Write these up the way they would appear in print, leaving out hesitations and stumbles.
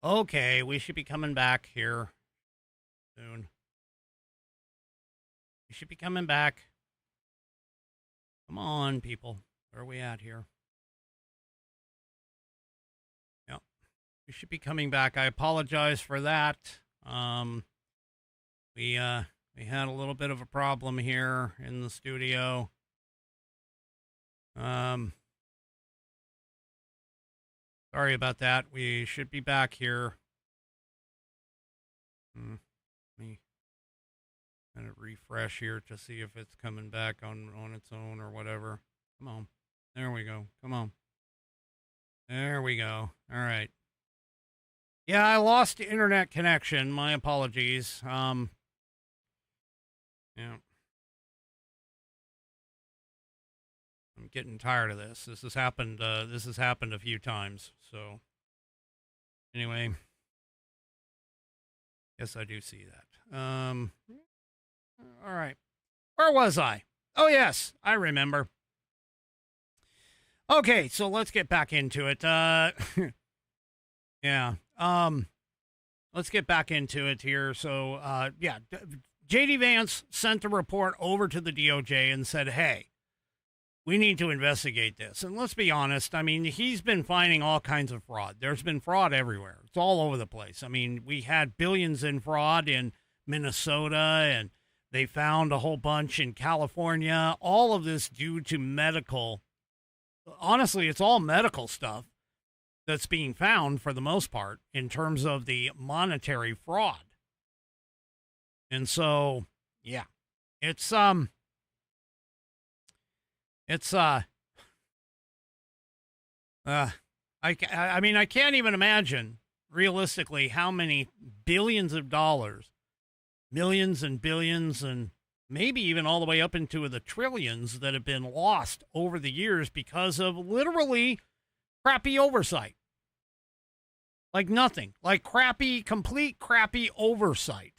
Okay, we should be coming back here soon. We should be coming back. Come on, people. Where are we at here? Yep. We should be coming back. I apologize for that. We had a little bit of a problem here in the studio. Sorry about that. We should be back here. Let me kind of refresh here to see if it's coming back on its own or whatever. Come on. There we go. Come on. There we go. All right. Yeah, I lost internet connection. My apologies. Yeah. I'm getting tired of this. This has happened a few times. So anyway, yes, I do see that. All right. Where was I? Oh, yes, I remember. Okay, so let's get back into it. Yeah. Let's get back into it here. So, yeah, J.D. Vance sent the report over to the DOJ and said, hey, we need to investigate this. And let's be honest. I mean, he's been finding all kinds of fraud. There's been fraud everywhere. It's all over the place. I mean, we had billions in fraud in Minnesota, and they found a whole bunch in California. All of this due to medical. Honestly, it's all medical stuff that's being found for the most part in terms of the monetary fraud. And so, yeah, I mean, I can't even imagine realistically how many billions of dollars, millions and billions, and maybe even all the way up into the trillions that have been lost over the years because of literally crappy oversight. Like nothing, like complete crappy oversight.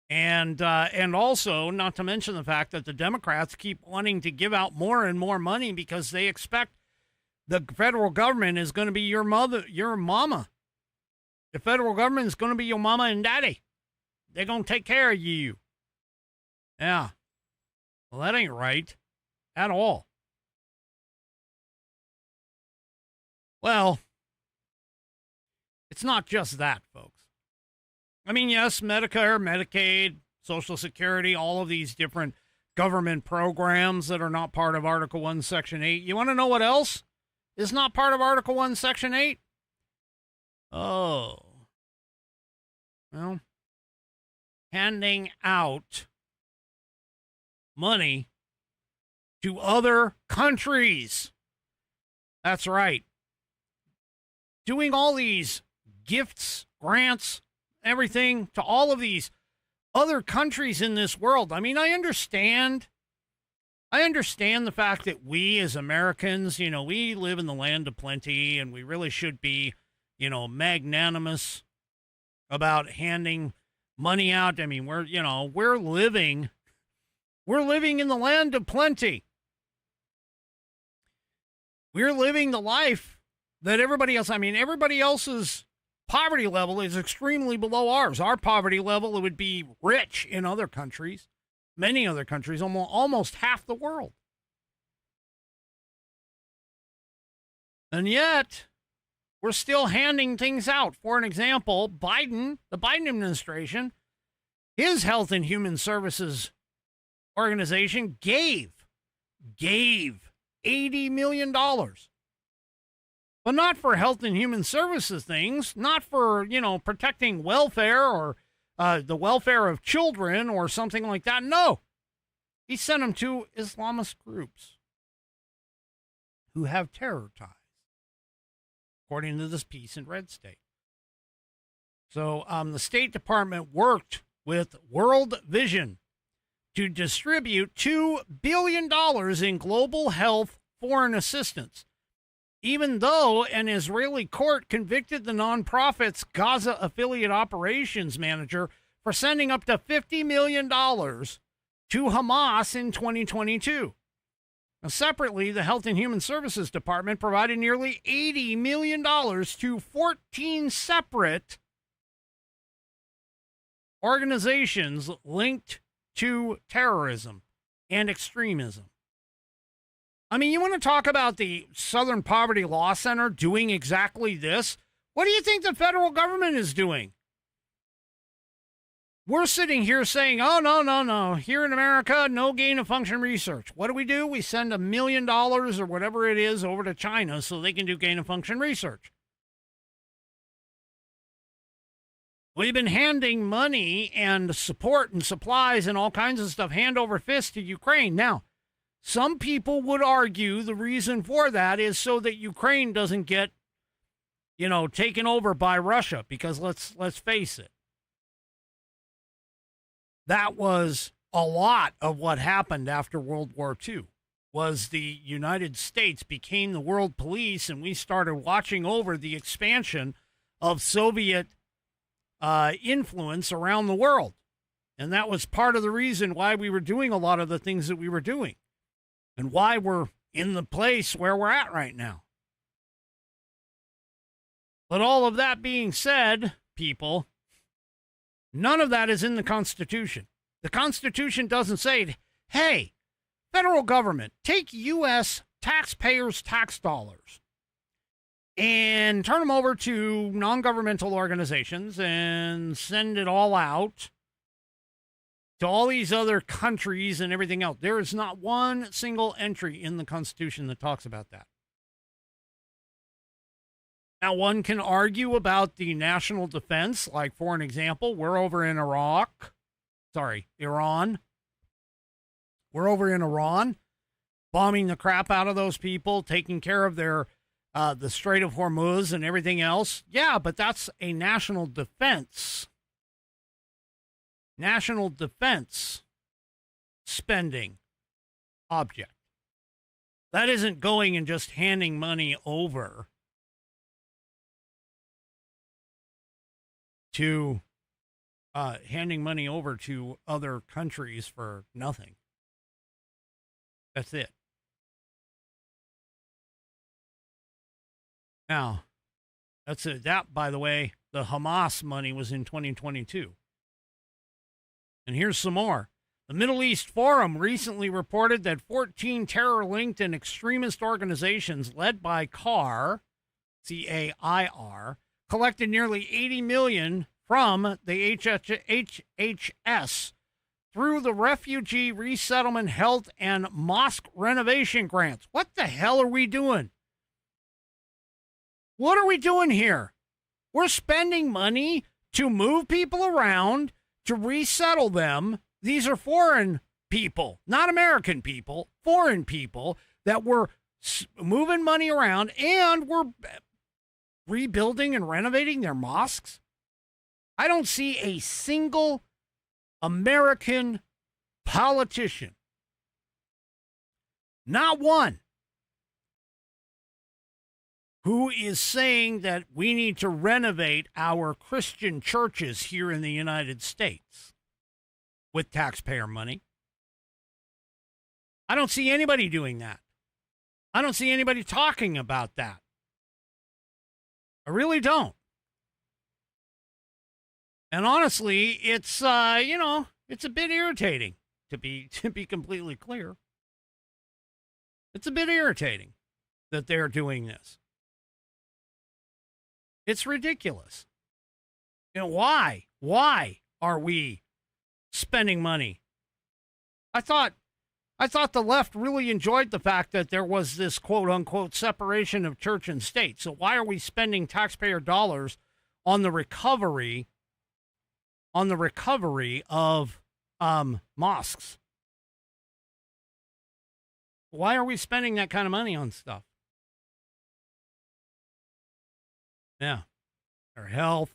And also, not to mention the fact that the Democrats keep wanting to give out more and more money because they expect the federal government is going to be your mama. The federal government is going to be your mama and daddy. They're going to take care of you. Yeah. Well, that ain't right at all. Well, it's not just that, folks. I mean, yes, Medicare, Medicaid, Social Security, all of these different government programs that are not part of Article 1, Section 8. You want to know what else is not part of Article 1, Section 8? Oh. Well, handing out money to other countries. That's right. Doing all these gifts, grants, everything to all of these other countries in this world. I mean, I understand the fact that we as Americans, we live in the land of plenty and we really should be, magnanimous about handing money out. I mean, we're living in the land of plenty. We're living the life that everybody else's poverty level is extremely below ours. Our poverty level, it would be rich in other countries, many other countries, almost half the world. And yet, we're still handing things out. For an example, the Biden administration, his Health and Human Services organization gave $80 million. But not for health and human services things, not for, protecting welfare or the welfare of children or something like that. No, he sent them to Islamist groups who have terror ties, according to this piece in Red State. So the State Department worked with World Vision to distribute $2 billion in global health foreign assistance, even though an Israeli court convicted the nonprofit's Gaza affiliate operations manager for sending up to $50 million to Hamas in 2022. Now, separately, the Health and Human Services Department provided nearly $80 million to 14 separate organizations linked to terrorism and extremism. I mean, you want to talk about the Southern Poverty Law Center doing exactly this? What do you think the federal government is doing? We're sitting here saying, oh, no. Here in America, no gain of function research. What do? We send $1 million or whatever it is over to China so they can do gain of function research. We've been handing money and support and supplies and all kinds of stuff hand over fist to Ukraine. Now, some people would argue the reason for that is so that Ukraine doesn't get, taken over by Russia, because let's face it. That was a lot of what happened after World War II, was the United States became the world police, and we started watching over the expansion of Soviet influence around the world. And that was part of the reason why we were doing a lot of the things that we were doing and why we're in the place where we're at right now. But all of that being said, people, none of that is in the Constitution. The Constitution doesn't say, hey, federal government, take U.S. taxpayers' tax dollars and turn them over to non-governmental organizations and send it all out to all these other countries and everything else. There is not one single entry in the Constitution that talks about that. Now, one can argue about the national defense, like, for an example, we're over in Iran. We're over in Iran, bombing the crap out of those people, taking care of their the Strait of Hormuz and everything else. Yeah, but that's a national defense spending object. That isn't going and just handing money over to other countries for nothing. That's it. Now, that, by the way, the Hamas money was in 2022. And here's some more. The Middle East Forum recently reported that 14 terror-linked and extremist organizations led by CAIR, C-A-I-R, collected nearly $80 million from the HHS through the Refugee Resettlement Health and Mosque Renovation Grants. What the hell are we doing? What are we doing here? We're spending money to move people around, to resettle them. These are foreign people, not American people, foreign people that we're moving money around, and we're rebuilding and renovating their mosques. I don't see a single American politician, not one, who is saying that we need to renovate our Christian churches here in the United States with taxpayer money. I don't see anybody doing that. I don't see anybody talking about that. I really don't. And honestly, it's it's a bit irritating to be completely clear. It's a bit irritating that they're doing this. It's ridiculous. Why? Why are we spending money? I thought the left really enjoyed the fact that there was this quote unquote separation of church and state. So why are we spending taxpayer dollars on the recovery of mosques? Why are we spending that kind of money on stuff? Yeah. Our health.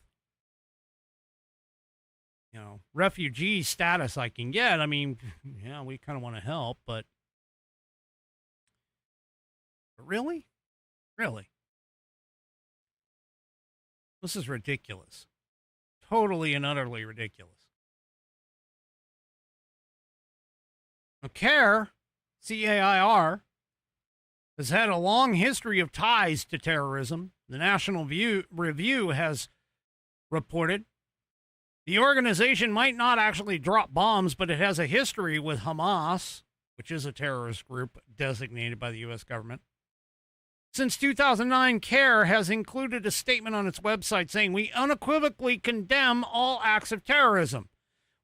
Refugee status I can get. I mean, yeah, we kind of want to help, but really? Really? This is ridiculous. Totally and utterly ridiculous. Now, CAIR, C-A-I-R, has had a long history of ties to terrorism. The National Review has reported the organization might not actually drop bombs, but it has a history with Hamas, which is a terrorist group designated by the U.S. government. Since 2009, CARE has included a statement on its website saying, "We unequivocally condemn all acts of terrorism,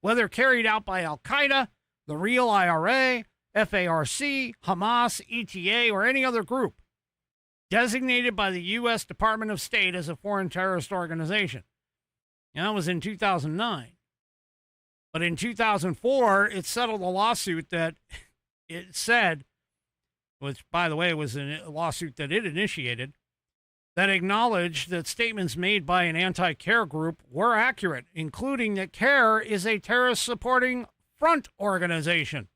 whether carried out by Al-Qaeda, the real IRA, FARC, Hamas, ETA, or any other group designated by the U.S. Department of State as a foreign terrorist organization." And that was in 2009. But in 2004, it settled a lawsuit that it said, which, by the way, was a lawsuit that it initiated, that acknowledged that statements made by an anti-CARE group were accurate, including that CARE is a terrorist-supporting front organization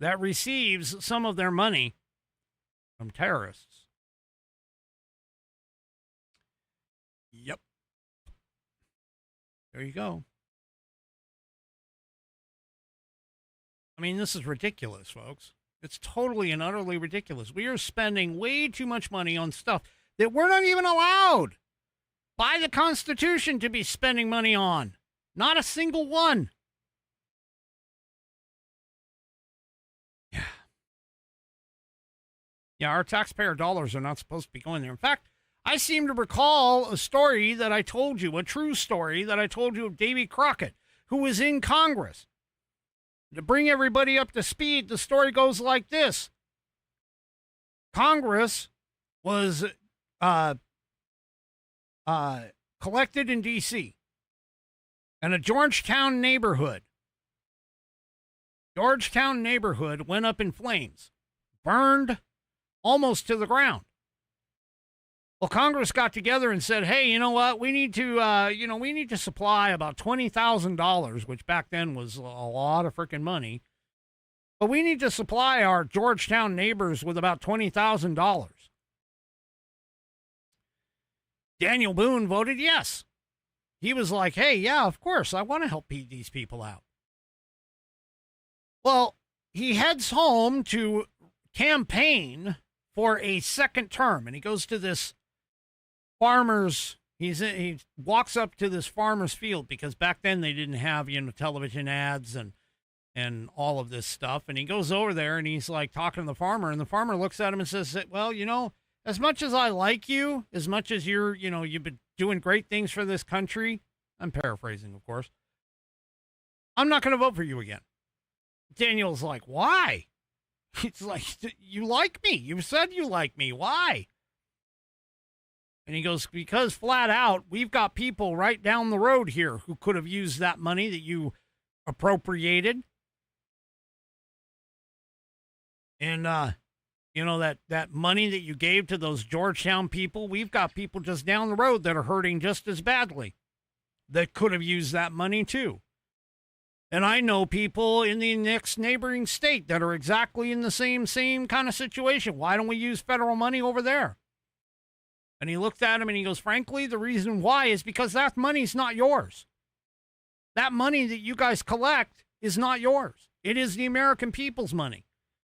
that receives some of their money from terrorists. Yep. There you go. I mean, this is ridiculous, folks. It's totally and utterly ridiculous. We are spending way too much money on stuff that we're not even allowed by the Constitution to be spending money on. Not a single one. Yeah, our taxpayer dollars are not supposed to be going there. In fact, I seem to recall a story that I told you, a true story that I told you of Davy Crockett, who was in Congress. To bring everybody up to speed, the story goes like this. Congress was collected in D.C. and a Georgetown neighborhood went up in flames, burned almost to the ground. Well, Congress got together and said, "Hey, you know what? We need to supply about $20,000, which back then was a lot of freaking money. But we need to supply our Georgetown neighbors with about $20,000." Daniel Boone voted yes. He was like, "Hey, yeah, of course, I want to help these people out." Well, he heads home to campaign for a second term, and he goes to this farmer's, he walks up to this farmer's field, because back then they didn't have, television ads and all of this stuff. And he goes over there and he's like talking to the farmer, and the farmer looks at him and says, "Well, as much as I like you, as much as you've been doing great things for this country," I'm paraphrasing, of course, "I'm not going to vote for you again." Daniel's like, "Why?" He's like, "You like me. You said you like me. Why?" And he goes, "Because flat out, we've got people right down the road here who could have used that money that you appropriated. And, that money that you gave to those Georgetown people, we've got people just down the road that are hurting just as badly that could have used that money too. And I know people in the next neighboring state that are exactly in the same kind of situation. Why don't we use federal money over there?" And he looked at him and he goes, "Frankly, the reason why is because that money's not yours. That money that you guys collect is not yours. It is the American people's money.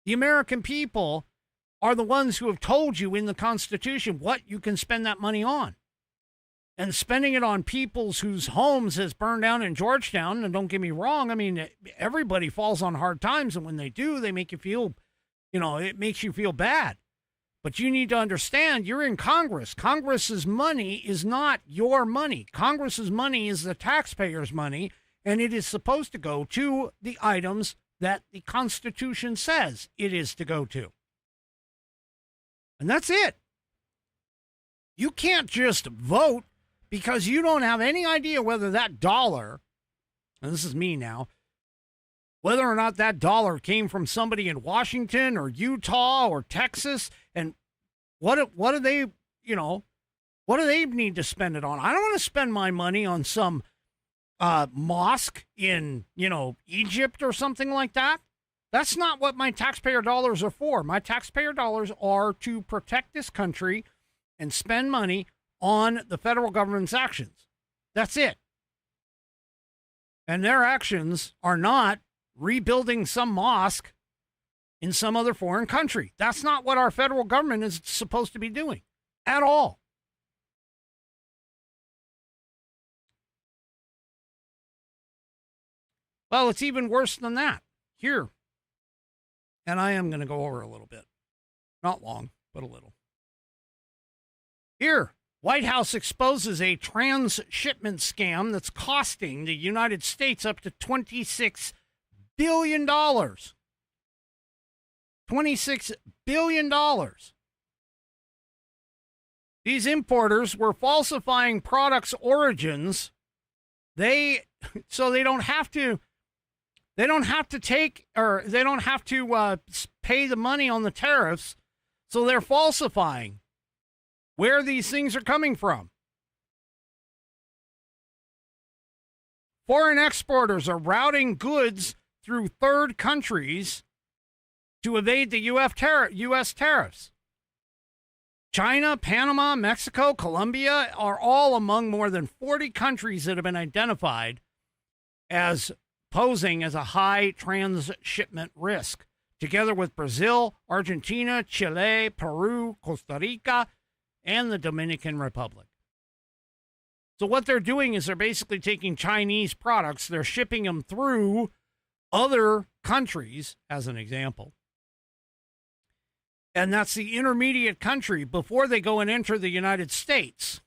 The American people are the ones who have told you in the Constitution what you can spend that money on. And spending it on people's whose homes has burned down in Georgetown, and don't get me wrong, I mean, everybody falls on hard times, and when they do, they make you feel, it makes you feel bad. But you need to understand, you're in Congress. Congress's money is not your money. Congress's money is the taxpayers' money, and it is supposed to go to the items that the Constitution says it is to go to. And that's it. You can't just vote because you don't have any idea whether that dollar, and this is me now, whether or not that dollar came from somebody in Washington or Utah or Texas, and what do they need to spend it on? I don't want to spend my money on some mosque in, Egypt or something like that. That's not what my taxpayer dollars are for. My taxpayer dollars are to protect this country and spend money on the federal government's actions. That's it. And their actions are not rebuilding some mosque in some other foreign country. That's not what our federal government is supposed to be doing at all. Well, it's even worse than that. Here, and I am going to go over a little bit. Not long, but a little. Here, White House exposes a transshipment scam that's costing the United States up to $26 billion. $26 billion. These importers were falsifying products' origins. So they don't have to take, or they don't have to pay the money on the tariffs. So they're falsifying where these things are coming from. Foreign exporters are routing goods through third countries to evade the U.S. tariffs. China, Panama, Mexico, Colombia are all among more than 40 countries that have been identified as posing as a high transshipment risk, together with Brazil, Argentina, Chile, Peru, Costa Rica, and the Dominican Republic. So what they're doing is they're basically taking Chinese products, they're shipping them through other countries, as an example. And that's the intermediate country before they go and enter the United States.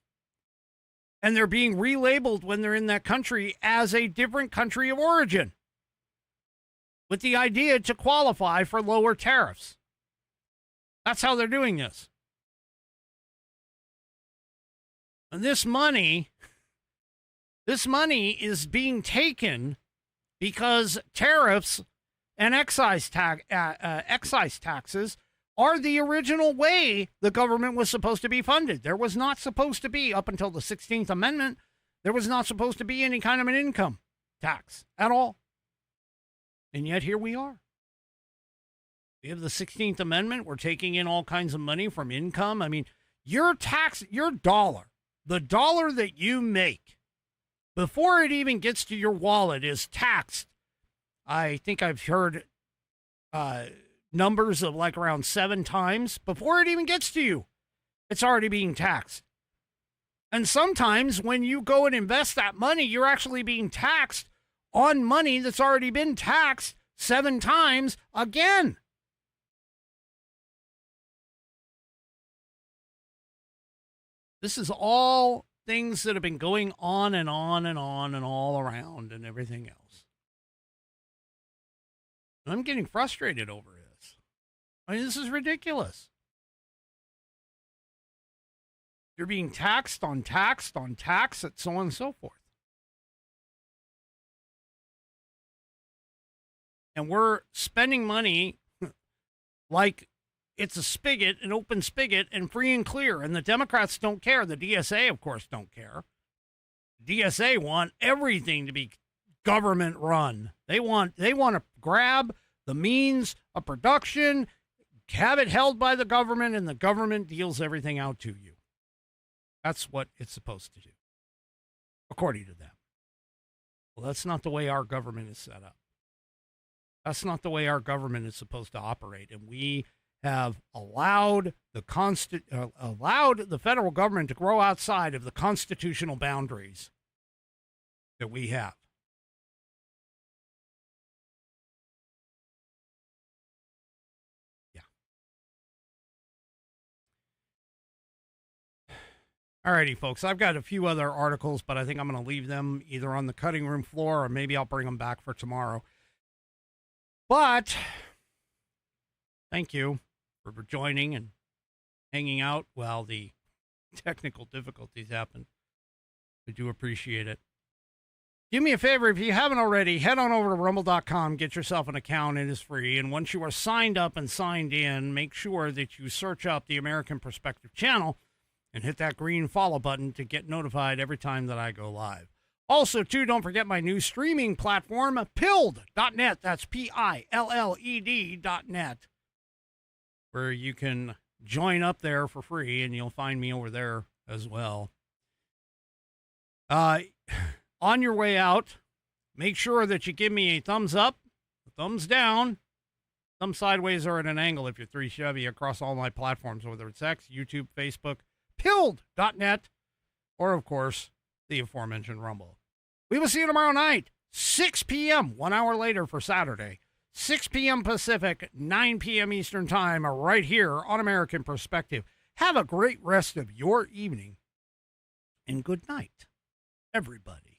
And they're being relabeled when they're in that country as a different country of origin, with the idea to qualify for lower tariffs. That's how they're doing this. And this money is being taken because tariffs and excise taxes are the original way the government was supposed to be funded. There was not supposed to be, up until the 16th Amendment, there was not supposed to be any kind of an income tax at all. And yet here we are. We have the 16th Amendment. We're taking in all kinds of money from income. I mean, your dollar, the dollar that you make, before it even gets to your wallet, is taxed. I think I've heard numbers of like around 7 times before it even gets to you. It's already being taxed. And sometimes when you go and invest that money, you're actually being taxed on money that's already been taxed 7 times again. This is all things that have been going on and on and on and all around and everything else. I'm getting frustrated over this. I mean, this is ridiculous. You're being taxed on tax, and so on and so forth. And we're spending money like it's a spigot, an open spigot, and free and clear. And the Democrats don't care. The DSA, of course, don't care. DSA want everything to be government run. They want to grab the means of production, have it held by the government, and the government deals everything out to you. That's what it's supposed to do, according to them. Well, that's not the way our government is set up. That's not the way our government is supposed to operate. And we have allowed the federal government to grow outside of the constitutional boundaries that we have. Alrighty, folks, I've got a few other articles, but I think I'm going to leave them either on the cutting room floor or maybe I'll bring them back for tomorrow. But thank you for joining and hanging out while the technical difficulties happen. I do appreciate it. Do me a favor, if you haven't already, head on over to rumble.com, get yourself an account. It is free. And once you are signed up and signed in, make sure that you search up the American Perspective channel and hit that green follow button to get notified every time that I go live. Also, too, don't forget my new streaming platform, pilled.net. That's PILLED.net, where you can join up there for free, and you'll find me over there as well. On your way out, make sure that you give me a thumbs up, a thumbs down, Some sideways or at an angle if you're 3 Chevy across all my platforms, whether it's X, YouTube, Facebook, pilled.net, or, of course, the aforementioned Rumble. We will see you tomorrow night, 6 p.m., 1 hour later for Saturday, 6 p.m. Pacific, 9 p.m. Eastern Time, right here on American Perspective. Have a great rest of your evening, and good night, everybody.